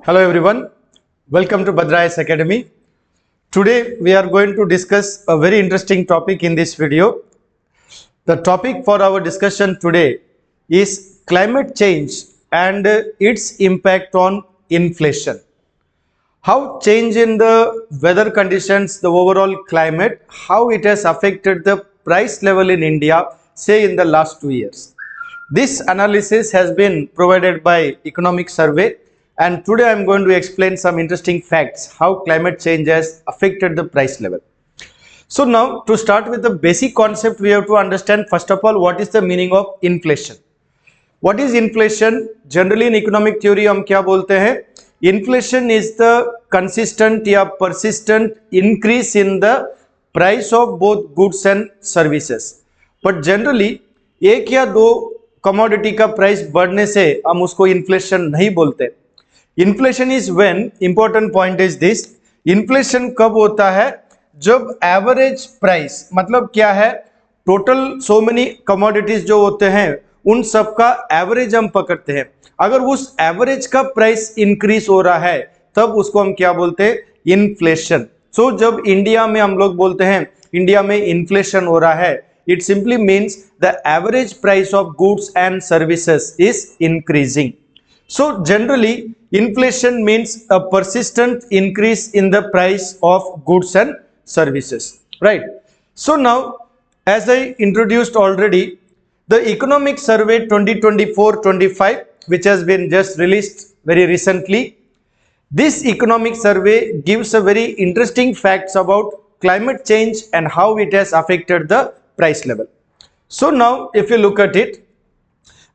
Hello everyone, welcome to Bhadra Academy. Today we are going to discuss a very interesting topic in this video. The topic for our discussion today is climate change and its impact on inflation. How change in the weather conditions, the overall climate, how it has affected the price level in India, say in the last 2 years. This analysis has been provided by Economic Survey, and today I am going to explain some interesting facts how climate change has affected the price level. So now to start with the basic concept, we have to understand first of all what is the meaning of inflation. What is inflation? Generally in economic theory हम क्या बोलते हैं? Inflation is the consistent या persistent increase in the price of both goods and services. But generally एक या दो commodity का price बढ़ने से हम उसको इन्फ्लेशन नहीं बोलते. Inflation is when, important point is this, inflation कब होता है? जब एवरेज प्राइस, मतलब क्या है, टोटल सो मेनी कमोडिटीज जो होते हैं उन सब का एवरेज हम पकड़ते हैं. अगर उस एवरेज का प्राइस इंक्रीज हो रहा है तब उसको हम क्या बोलते हैं? इन्फ्लेशन. सो जब इंडिया में हम लोग बोलते हैं इंडिया में इन्फ्लेशन हो रहा है, it simply means the average price of goods and services is increasing. So generally inflation means a persistent increase in the price of goods and services, right? So now, as I introduced already, the Economic Survey 2024-25, which has been just released very recently, this economic survey gives a very interesting facts about climate change and how it has affected the price level. So now if you look at it,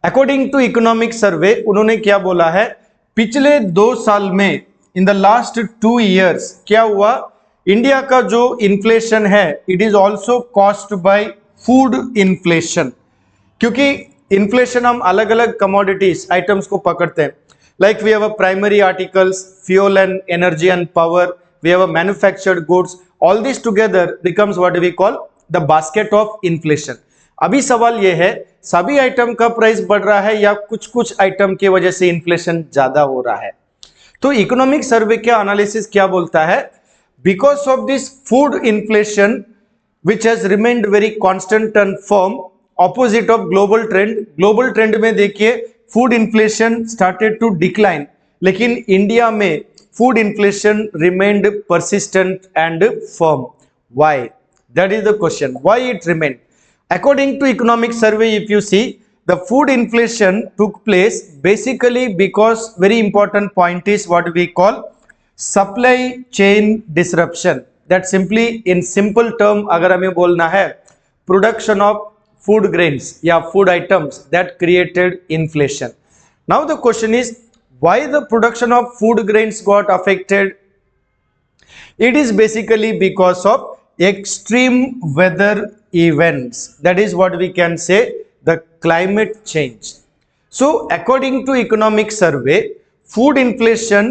according to economic survey, उन्होंने क्या बोला है? पिछले 2 साल में, in the last 2 years, क्या हुआ? India का जो इन्फ्लेशन है, it is also caused by food inflation. क्योंकि इन्फ्लेशन हम अलग अलग कमोडिटीज आइटम्स को पकड़ते हैं. Like we have a primary articles, fuel and energy and power, we have a manufactured goods, all this together becomes what we call the basket of inflation. अभी सवाल यह है, सभी आइटम का प्राइस बढ़ रहा है या कुछ कुछ आइटम की वजह से इन्फ्लेशन ज्यादा हो रहा है? तो इकोनॉमिक सर्वे का एनालिसिस क्या बोलता है? Because of this food inflation which has remained very constant and firm, opposite of global trend. Global trend में देखिए food inflation started to decline, लेकिन इंडिया में food inflation remained persistent and firm. Why? That is the question. Why it remained? According to economic survey, if you see, the food inflation took place basically because very important point is what we call supply chain disruption. That simply in simple term अगर हमें बोलना है, production of food grains या food items that created inflation. Now the question is, why the production of food grains got affected? It is basically because of extreme weather events. That is what we can say, the climate change. So according to economic survey, food inflation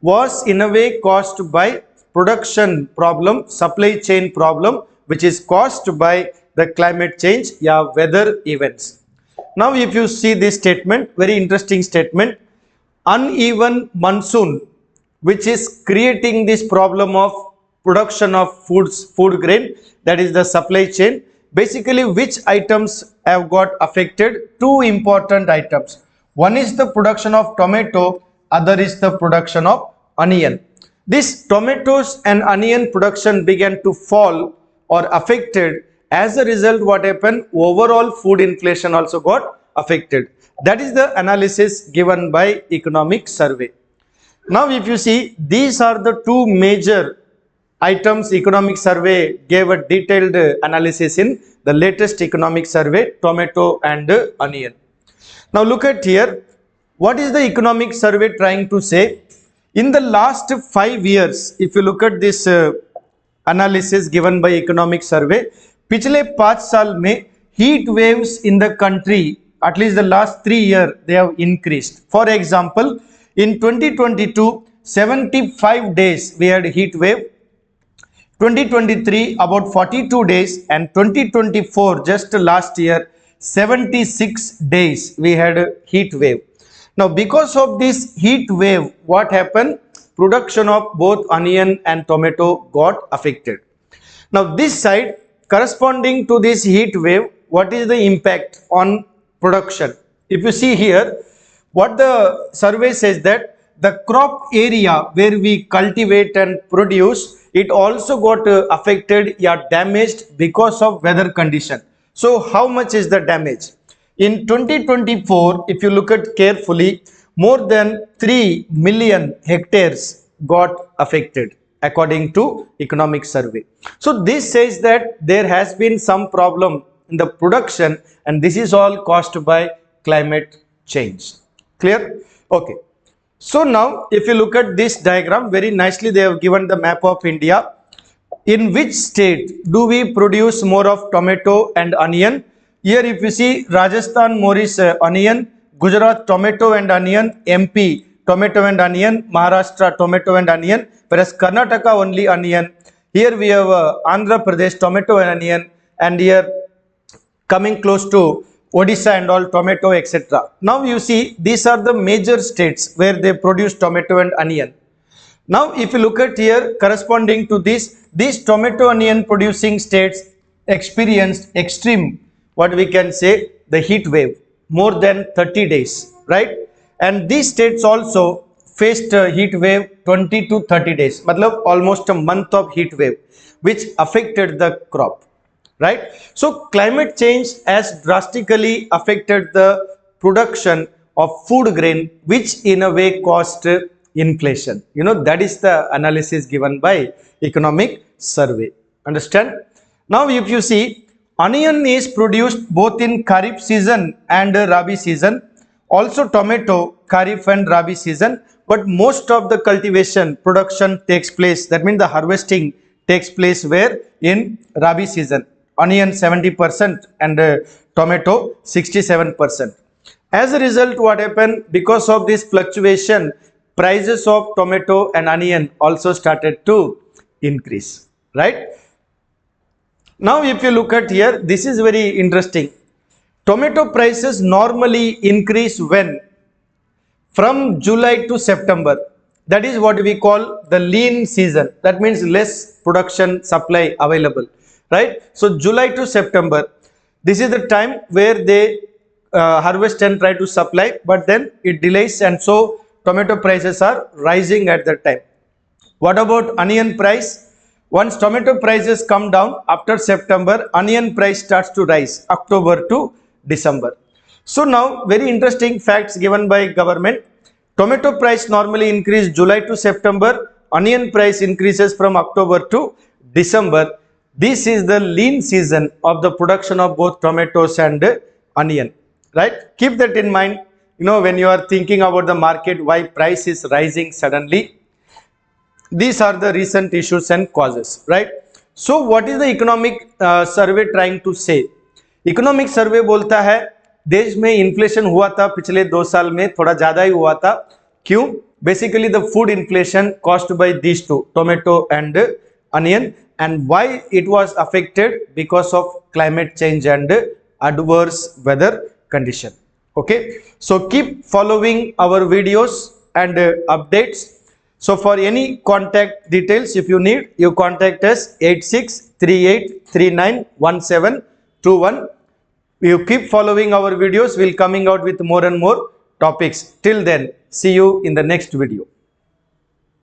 was in a way caused by production problem, supply chain problem, which is caused by the climate change, weather events. Now if you see this statement, very interesting statement, uneven monsoon, which is creating this problem of production of food grain, that is the supply chain. Basically which items have got affected? 2 important items. One is the production of tomato, other is the production of onion. This tomatoes and onion production began to fall or affected. As a result, what happened? Overall food inflation also got affected. That is the analysis given by economic survey. Now if you see, these are the 2 major items economic survey gave a detailed analysis in the latest economic survey, tomato and onion. Now look at here, what is the economic survey trying to say? In the last 5 years, if you look at this analysis given by economic survey, पिछले 5 साल में heat waves in the country, at least the last 3 years, they have increased. For example, in 2022, 75 days we had heat wave, 2023 about 42 days, and 2024 just last year 76 days we had a heat wave. Now because of this heat wave, what happened? Production of both onion and tomato got affected. Now this side, corresponding to this heat wave, what is the impact on production? If you see here, what the survey says that the crop area where we cultivate and produce, it also got affected or damaged because of weather condition. So how much is the damage? In 2024, if you look at carefully, more than 3 million hectares got affected according to economic survey. So this says that there has been some problem in the production, and this is all caused by climate change. Clear? Okay. So now if you look at this diagram, very nicely they have given the map of India. In which state do we produce more of tomato and onion? Here if you see, Rajasthan more is onion, Gujarat tomato and onion, MP tomato and onion, Maharashtra tomato and onion, whereas Karnataka only onion. Here we have Andhra Pradesh tomato and onion, and here coming close to Odisha and all tomato, etc. Now you see, these are the major states where they produce tomato and onion. Now if you look at here, corresponding to this, these tomato onion producing states experienced extreme, what we can say, the heat wave, more than 30 days, right? And these states also faced a heat wave 20 to 30 days, matlab almost a month of heat wave, which affected the crop, right? So climate change has drastically affected the production of food grain, which in a way caused inflation. You know, that is the analysis given by economic survey. Understand? Now if you see, onion is produced both in Kharif season and Rabi season, also tomato Kharif and Rabi season, but most of the cultivation production takes place, that means the harvesting takes place where? In Rabi season. Onion 70% and tomato 67%. As a result, what happened? Because of this fluctuation, prices of tomato and onion also started to increase, right? Now if you look at here, this is very interesting. Tomato prices normally increase when? From July to September. That is what we call the lean season. That means less production supply available, right? So July to September, this is the time where they harvest and try to supply, but then it delays, and so tomato prices are rising at that time. What about onion price? Once tomato prices come down after September, onion price starts to rise October to December. So now very interesting facts given by government. Tomato price normally increase July to September, onion price increases from October to December. This is the lean season of the production of both tomatoes and onion, right? Keep that in mind, you know, when you are thinking about the market, why price is rising suddenly. These are the recent issues and causes, right? So what is the economic survey trying to say? Economic survey बोलता है देश में inflation हुआ था पिछले 2 साल में, थोड़ा ज़्यादा ही हुआ था. क्यों? Basically the food inflation caused by these two, tomato and onion, and why it was affected? Because of climate change and adverse weather condition. Okay, so keep following our videos and updates. So for any contact details, if you need, you contact us 8638391721. You keep following our videos. We'll coming out with more and more topics. Till then, see you in the next video.